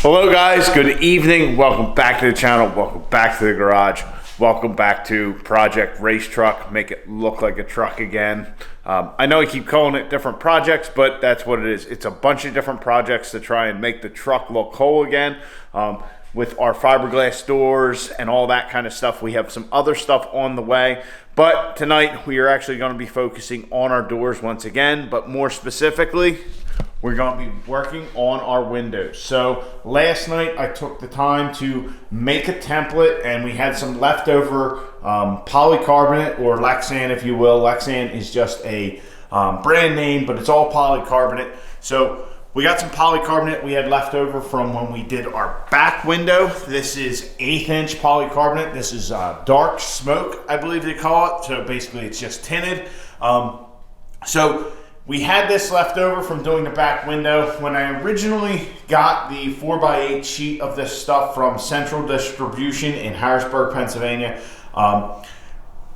Hello guys, good evening. Welcome back to the channel. Welcome back to the garage. Welcome back to Project Race Truck. Make it look like a truck again. I know I keep calling it different projects, but that's what it is. It's a bunch of different projects to try and make the truck look whole again. With our fiberglass doors and all that kind of stuff. We have some other stuff on the way, but tonight we are actually going to be focusing on our doors once again, but more specifically, we're going to be working on our windows. So last night I took the time to make a template, and we had some leftover polycarbonate, or Lexan if you will. Lexan is just a brand name, but it's all polycarbonate. So we got some polycarbonate we had left over from when we did our back window. This is 1/8 inch polycarbonate. This is dark smoke, I believe they call it. So basically it's just tinted. So we had this left over from doing the back window. When I originally got the 4x8 sheet of this stuff from Central Distribution in Harrisburg, Pennsylvania,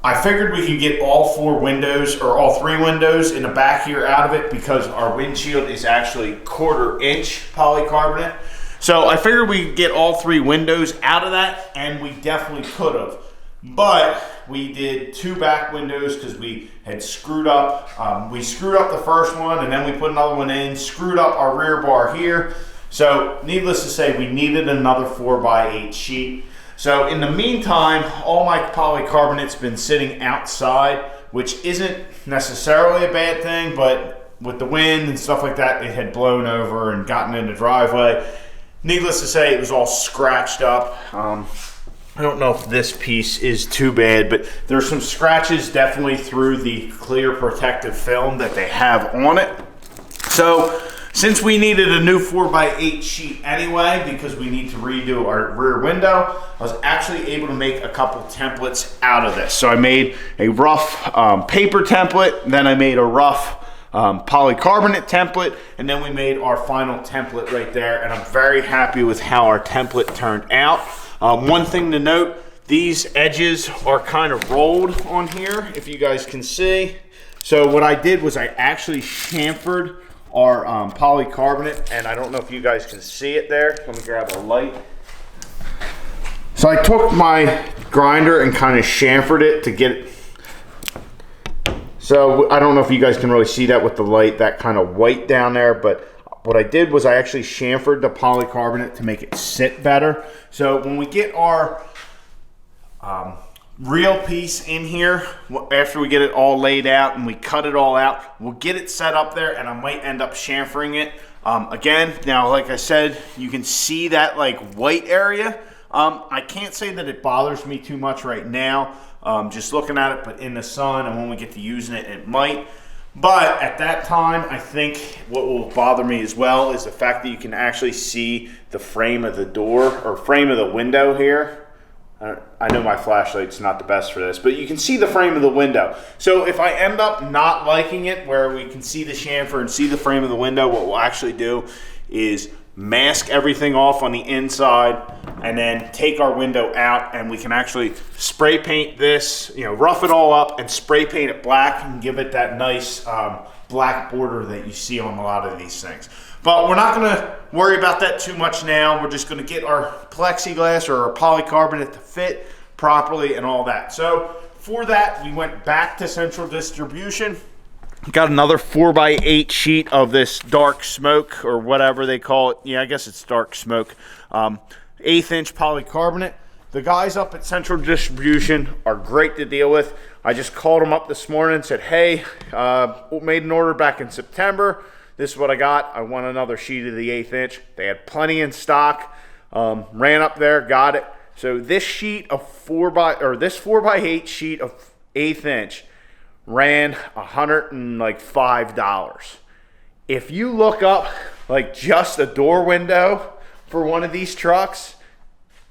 I figured we could get all 4 windows, or all 3 windows in the back here out of it, because our windshield is actually 1/4 inch polycarbonate. So I figured we could get all 3 windows out of that, and we definitely could have. But we did 2 back windows because we had screwed up. We screwed up the first one, and then we put another one in, screwed up our rear bar here. So needless to say, we needed another 4x8 sheet. So in the meantime, all my polycarbonate's been sitting outside, which isn't necessarily a bad thing, but with the wind and stuff like that, it had blown over and gotten in the driveway. Needless to say, it was all scratched up. I don't know if this piece is too bad, but there's some scratches definitely through the clear protective film that they have on it. So since we needed a new 4x8 sheet anyway, because we need to redo our rear window, I was actually able to make a couple templates out of this. So I made a rough paper template, then I made a rough polycarbonate template, and then we made our final template right there, and I'm very happy with how our template turned out. One thing to note, these edges are kind of rolled on here, if you guys can see. So what I did was I actually chamfered our polycarbonate, and I don't know if you guys can see it there. Let me grab a light. So I took my grinder and kind of chamfered it to get it. So I don't know if you guys can really see that with the light, that kind of white down there, but what I did was I actually chamfered the polycarbonate to make it sit better. So when we get our real piece in here, after we get it all laid out and we cut it all out, we'll get it set up there, and I might end up chamfering it. Again, now like I said, you can see that like white area. I can't say that it bothers me too much right now, just looking at it, but in the sun and when we get to using it, it might. But at that time, I think what will bother me as well is the fact that you can actually see the frame of the door, or frame of the window here. I know my flashlight's not the best for this, but you can see the frame of the window. So if I end up not liking it, where we can see the chamfer and see the frame of the window, what we'll actually do is mask everything off on the inside, and then take our window out, and we can actually spray paint this, you know, rough it all up and spray paint it black and give it that nice black border that you see on a lot of these things. But we're not going to worry about that too much now. We're just going to get our plexiglass or our polycarbonate to fit properly and all that. So for that, we went back to Central Distribution. Got another 4x8 sheet of this dark smoke, or whatever they call it. Yeah, I guess it's dark smoke. 1/8 inch polycarbonate. The guys up at Central Distribution are great to deal with. I just called them up this morning and said, hey, made an order back in September. This is what I got. I want another sheet of the 1/8 inch. They had plenty in stock. Ran up there, got it. So this sheet of 4x8 sheet of 1/8 inch ran $105. If you look up like just a door window for one of these trucks,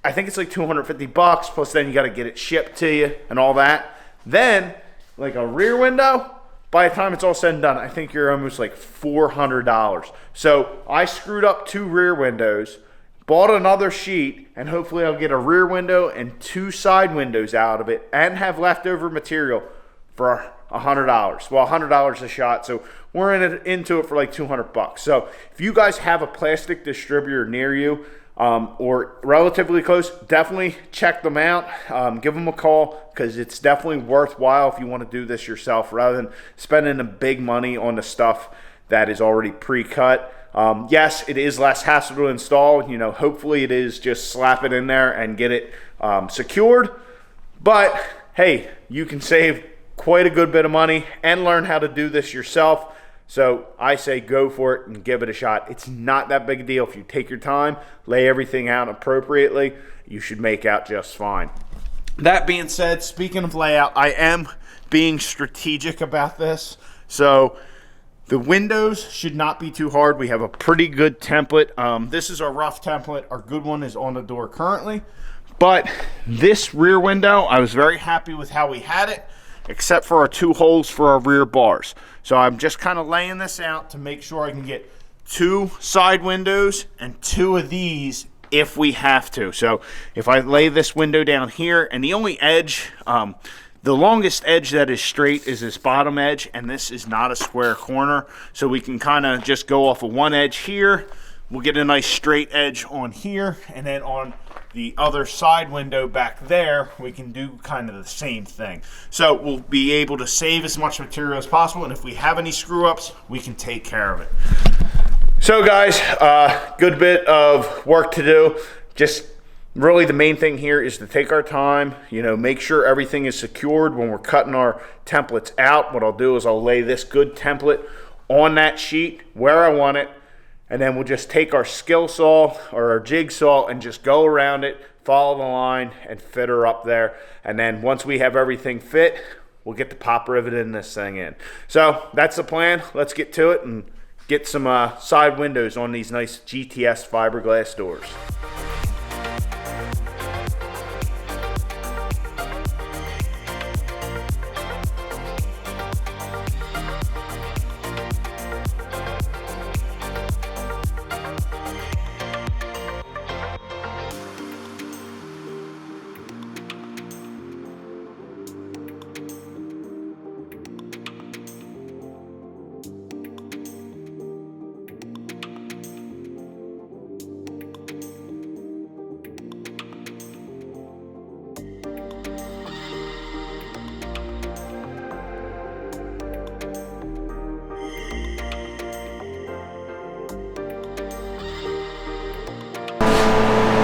I think it's like $250, plus then you got to get it shipped to you and all that. Then like a rear window, by the time it's all said and done, I think you're almost like $400. So I screwed up 2 rear windows, bought another sheet, and hopefully I'll get a rear window and 2 side windows out of it, and have leftover material for $100. Well, $100 a shot, so we're into it for like $200. So if you guys have a plastic distributor near you, or relatively close, definitely check them out. Give them a call, because it's definitely worthwhile if you want to do this yourself rather than spending the big money on the stuff that is already pre-cut. Yes, it is less hassle to install. You know, hopefully it is just slap it in there and get it secured. But hey, you can save quite a good bit of money and learn how to do this yourself. So I say go for it and give it a shot. It's not that big a deal. If you take your time, lay everything out appropriately, you should make out just fine. That being said, speaking of layout, I am being strategic about this. So the windows should not be too hard. We have a pretty good template. This is our rough template. Our good one is on the door currently. But this rear window, I was very happy with how we had it, except for our 2 holes for our rear bars. So I'm just kind of laying this out to make sure I can get 2 side windows and 2 of these if we have to. So if I lay this window down here, and the only edge, the longest edge that is straight is this bottom edge, and this is not a square corner. So we can kind of just go off of one edge here. We'll get a nice straight edge on here, and then on the other side window back there, we can do kind of the same thing. So we'll be able to save as much material as possible, and if we have any screw ups, we can take care of it. So guys, good bit of work to do. Just really the main thing here is to take our time, you know, make sure everything is secured when we're cutting our templates out. What I'll do is I'll lay this good template on that sheet where I want it, and then we'll just take our skill saw or our jigsaw and just go around it, follow the line, and fit her up there. And then once we have everything fit, we'll get the pop riveting this thing in. So that's the plan. Let's get to it and get some side windows on these nice GTS fiberglass doors.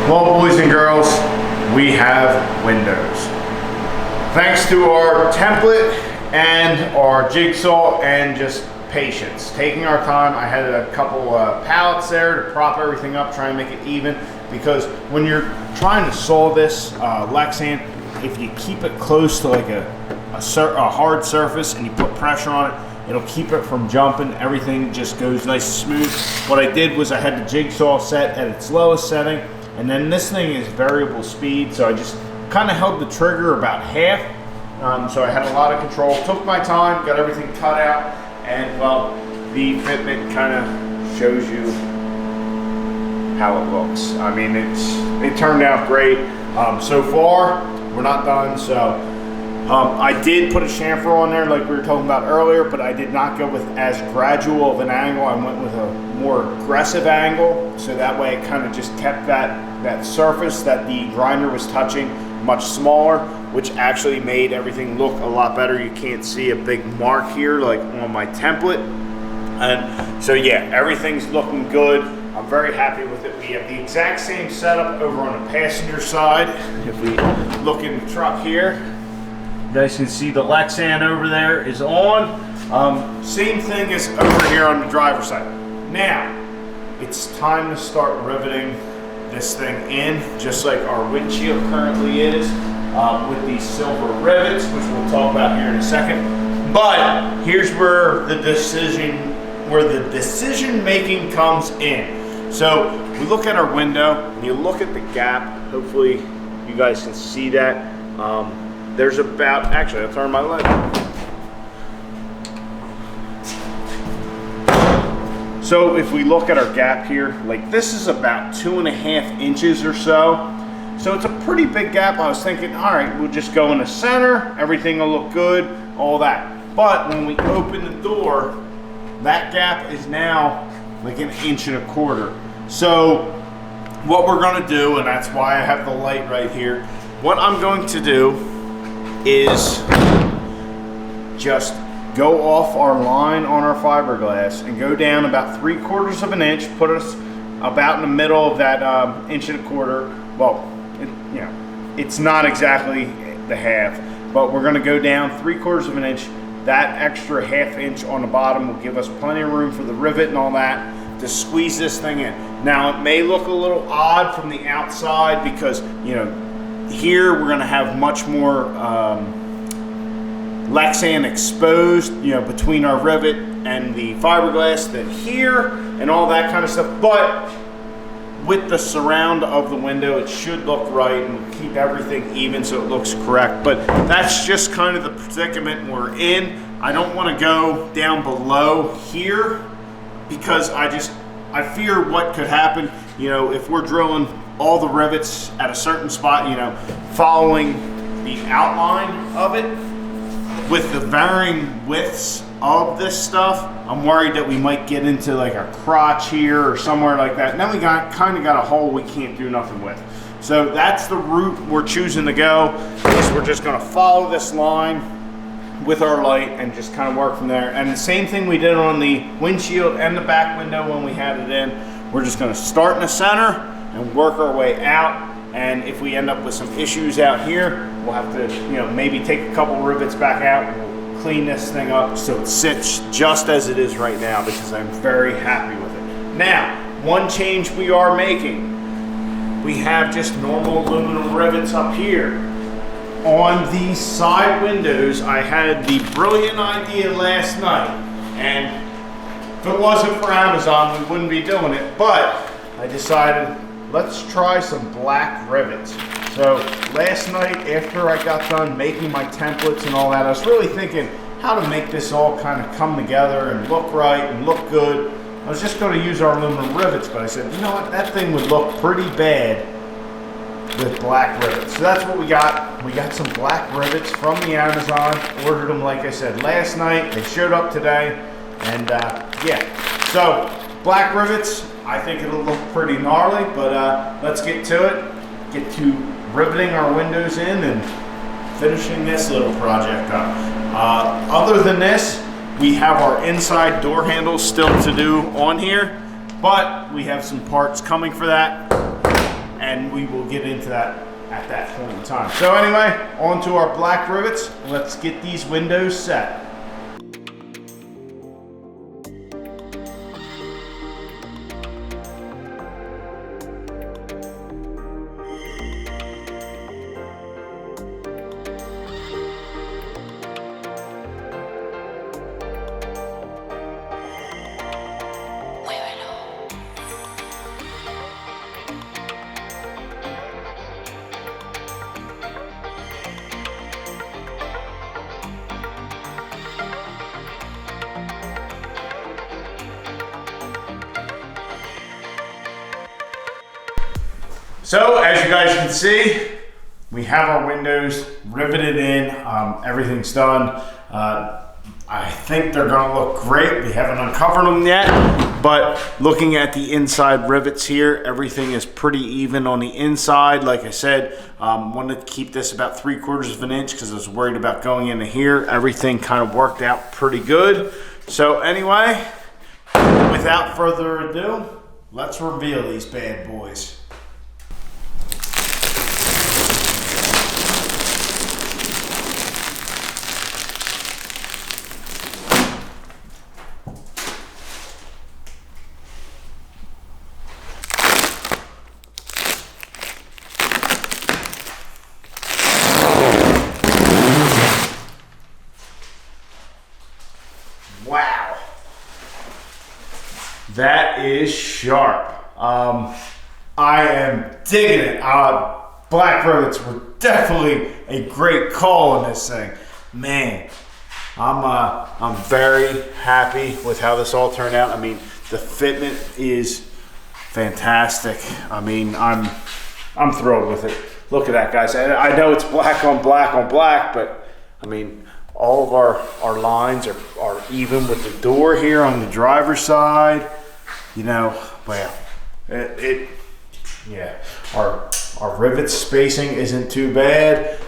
Well, boys and girls, we have windows. Thanks to our template and our jigsaw and just patience, taking our time. I had a couple pallets there to prop everything up, try and make it even, because when you're trying to saw this Lexan, if you keep it close to like a hard surface and you put pressure on it, it'll keep it from jumping. Everything just goes nice and smooth. What I did was I had the jigsaw set at its lowest setting, and then this thing is variable speed, so I just kind of held the trigger about half, so I had a lot of control. Took my time, got everything cut out, and well, the fitment kind of shows you how it looks. I mean, it turned out great. So far, we're not done, so I did put a chamfer on there like we were talking about earlier, but I did not go with as gradual of an angle. I went with a more aggressive angle, so that way it kind of just kept that surface that the grinder was touching much smaller, which actually made everything look a lot better. You can't see a big mark here like on my template. And so yeah, everything's looking good. I'm very happy with it. We have the exact same setup over on the passenger side. If we look in the truck here, you guys can see the Lexan over there is on. Same thing as over here on the driver's side. Now, it's time to start riveting this thing in, just like our windshield currently is, with these silver rivets, which we'll talk about here in a second. But here's where the decision making comes in. So we look at our window, and you look at the gap. Hopefully you guys can see that. There's about, actually I'll turn my light. So if we look at our gap here, like this is about 2.5 inches or so. So it's a pretty big gap. I was thinking, all right, we'll just go in the center, everything will look good, all that. But when we open the door, that gap is now like 1.25 inches. So what we're gonna do, and that's why I have the light right here, what I'm going to do is just go off our line on our fiberglass and go down about 3/4 of an inch, put us about in the middle of that 1.25 inch. Well, you know, it's not exactly the half, but we're gonna go down 3/4 of an inch. That extra 1/2 inch on the bottom will give us plenty of room for the rivet and all that to squeeze this thing in. Now, it may look a little odd from the outside because, you know, here we're gonna have much more Lexan exposed, you know, between our rivet and the fiberglass than here and all that kind of stuff. But with the surround of the window, it should look right and keep everything even so it looks correct. But that's just kind of the predicament we're in. I don't want to go down below here because I fear what could happen, you know, if we're drilling all the rivets at a certain spot, you know, following the outline of it. With the varying widths of this stuff, I'm worried that we might get into like a crotch here or somewhere like that. And then we kind of got a hole we can't do nothing with. So that's the route we're choosing to go. Is we're just gonna follow this line with our light and just kind of work from there. And the same thing we did on the windshield and the back window when we had it in. We're just gonna start in the center and work our way out. And if we end up with some issues out here, we'll have to, you know, maybe take a couple rivets back out and we'll clean this thing up so it sits just as it is right now because I'm very happy with it. Now, one change we are making. We have just normal aluminum rivets up here. On these side windows, I had the brilliant idea last night. And if it wasn't for Amazon, we wouldn't be doing it. But I decided, let's try some black rivets. So last night after I got done making my templates and all that, I was really thinking how to make this all kind of come together and look right and look good. I was just going to use our aluminum rivets, but I said, you know what, that thing would look pretty bad with black rivets. So that's what we got. We got some black rivets from the Amazon. Ordered them, like I said, last night. They showed up today. And yeah, so black rivets. I think it'll look pretty gnarly, but let's get to it. Get to riveting our windows in and finishing this little project up. Other than this, we have our inside door handles still to do on here, but we have some parts coming for that, and we will get into that at that point in time. So anyway, on to our black rivets. Let's get these windows set. So as you guys can see, we have our windows riveted in, everything's done. I think they're gonna look great. We haven't uncovered them yet, but looking at the inside rivets here, everything is pretty even on the inside. Like I said, wanted to keep this about 3/4 of an inch because I was worried about going into here. Everything kind of worked out pretty good. So anyway, without further ado, let's reveal these bad boys. Wow, that is sharp. I am digging it. Black rivets were definitely a great call on this thing. Man, I'm very happy with how this all turned out. I mean, the fitment is fantastic. I mean, I'm thrilled with it. Look at that, guys. I know it's black on black on black, but I mean, all of our lines are even with the door here on the driver's side. You know, well, Yeah, our rivet spacing isn't too bad.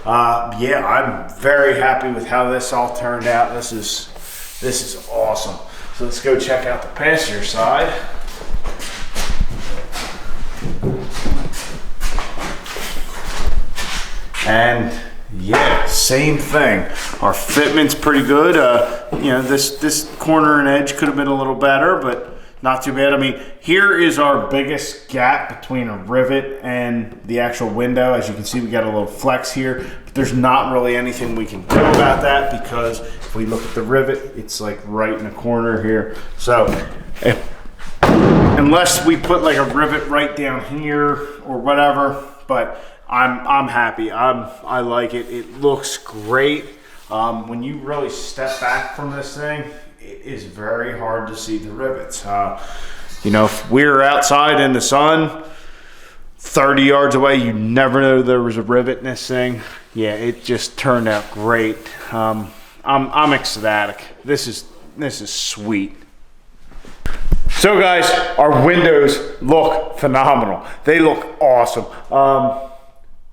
Yeah, I'm very happy with how this all turned out. This is awesome. So let's go check out the passenger side. And yeah, same thing. Our fitment's pretty good. You know, this corner and edge could have been a little better, but not too bad. I mean, here is our biggest gap between a rivet and the actual window. As you can see, we got a little flex here, but there's not really anything we can do about that because if we look at the rivet, it's like right in the corner here. So unless we put like a rivet right down here or whatever, but I'm happy. I like it. It looks great. When you really step back from this thing, it is very hard to see the rivets. You know, if we're outside in the sun, 30 yards away, you never know there was a rivet in this thing. Yeah, it just turned out great. I'm ecstatic. This is sweet. So guys, our windows look phenomenal. They look awesome.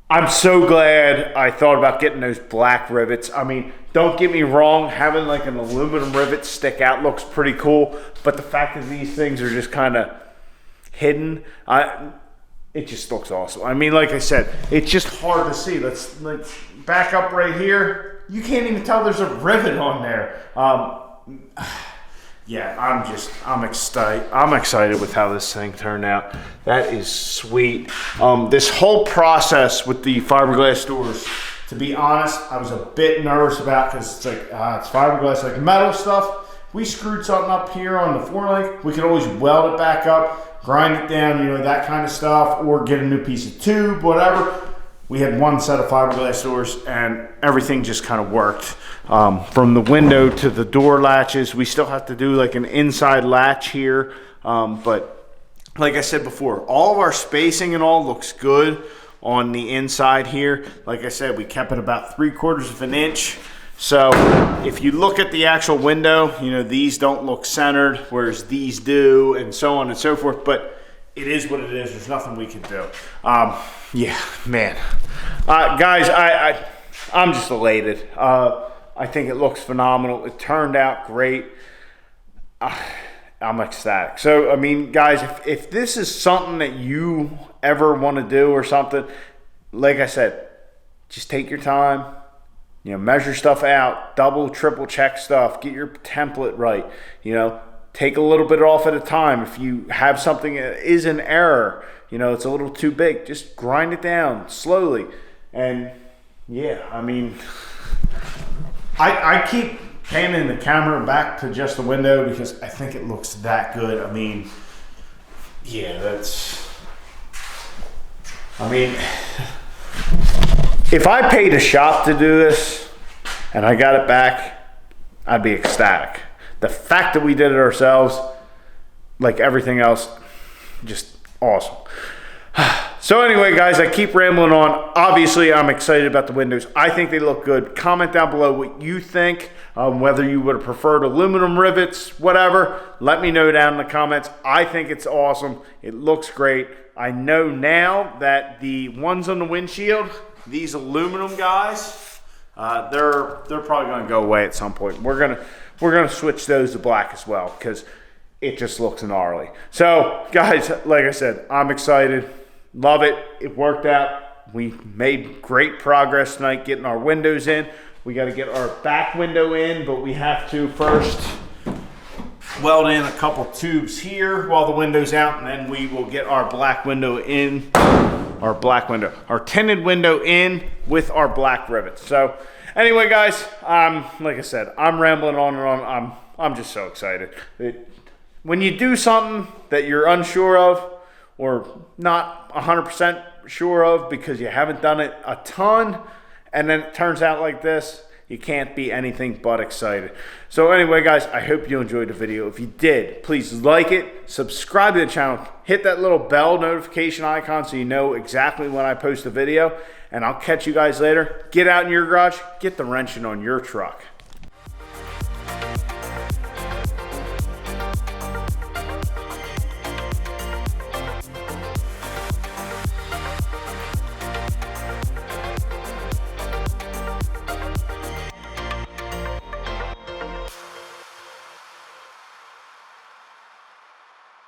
I'm so glad I thought about getting those black rivets. I mean, don't get me wrong, having like an aluminum rivet stick out looks pretty cool, but the fact that these things are just kind of hidden, it just looks awesome. I mean, like I said, it's just hard to see. Let's back up right here. You can't even tell there's a rivet on there. Yeah, I'm excited with how this thing turned out. That is sweet. This whole process with the fiberglass doors, to be honest, I was a bit nervous about because it's like it's fiberglass, like metal stuff. We screwed something up here on the four-link. We could always weld it back up, grind it down, you know, that kind of stuff, or get a new piece of tube, whatever. We had one set of fiberglass doors and everything just kind of worked. From the window to the door latches, we still have to do like an inside latch here. But like I said before, all of our spacing and all looks good on the inside here. Like I said, we kept it about 3/4 of an inch. So if you look at the actual window, you know, these don't look centered, whereas these do, and so on and so forth. But it is what it is. There's nothing we can do. Yeah, man. Guys, I'm just elated. I think it looks phenomenal. It turned out great. I'm ecstatic. So, I mean, guys, if this is something that you ever want to do or something, like I said, just take your time. You know, measure stuff out, double, triple check stuff, get your template right. You know, take a little bit off at a time. If you have something that is an error, you know, it's a little too big, just grind it down slowly. And yeah, I mean, I keep panning the camera back to just the window because I think it looks that good. I mean, yeah, if I paid a shop to do this and I got it back, I'd be ecstatic. The fact that we did it ourselves, like everything else, just awesome. So anyway, guys, I keep rambling on. Obviously, I'm excited about the windows. I think they look good. Comment down below what you think, whether you would have preferred aluminum rivets, whatever. Let me know down in the comments. I think it's awesome. It looks great. I know now that the ones on the windshield, these aluminum guys, they're probably going to go away at some point. We're gonna switch those to black as well because it just looks gnarly. So, guys, like I said, I'm excited. Love it. It worked out. We made great progress tonight getting our windows in. We got to get our back window in, but we have to first weld in a couple tubes here while the window's out, and then we will get our black window in, our tinted window in with our black rivets. So anyway, guys, like I said, I'm rambling on and on. I'm just so excited. When you do something that you're unsure of or not 100% sure of because you haven't done it a ton, and then it turns out like this, you can't be anything but excited. So anyway, guys, I hope you enjoyed the video. If you did, please like it, subscribe to the channel, hit that little bell notification icon so you know exactly when I post a video, and I'll catch you guys later. Get out in your garage, get the wrenching on your truck.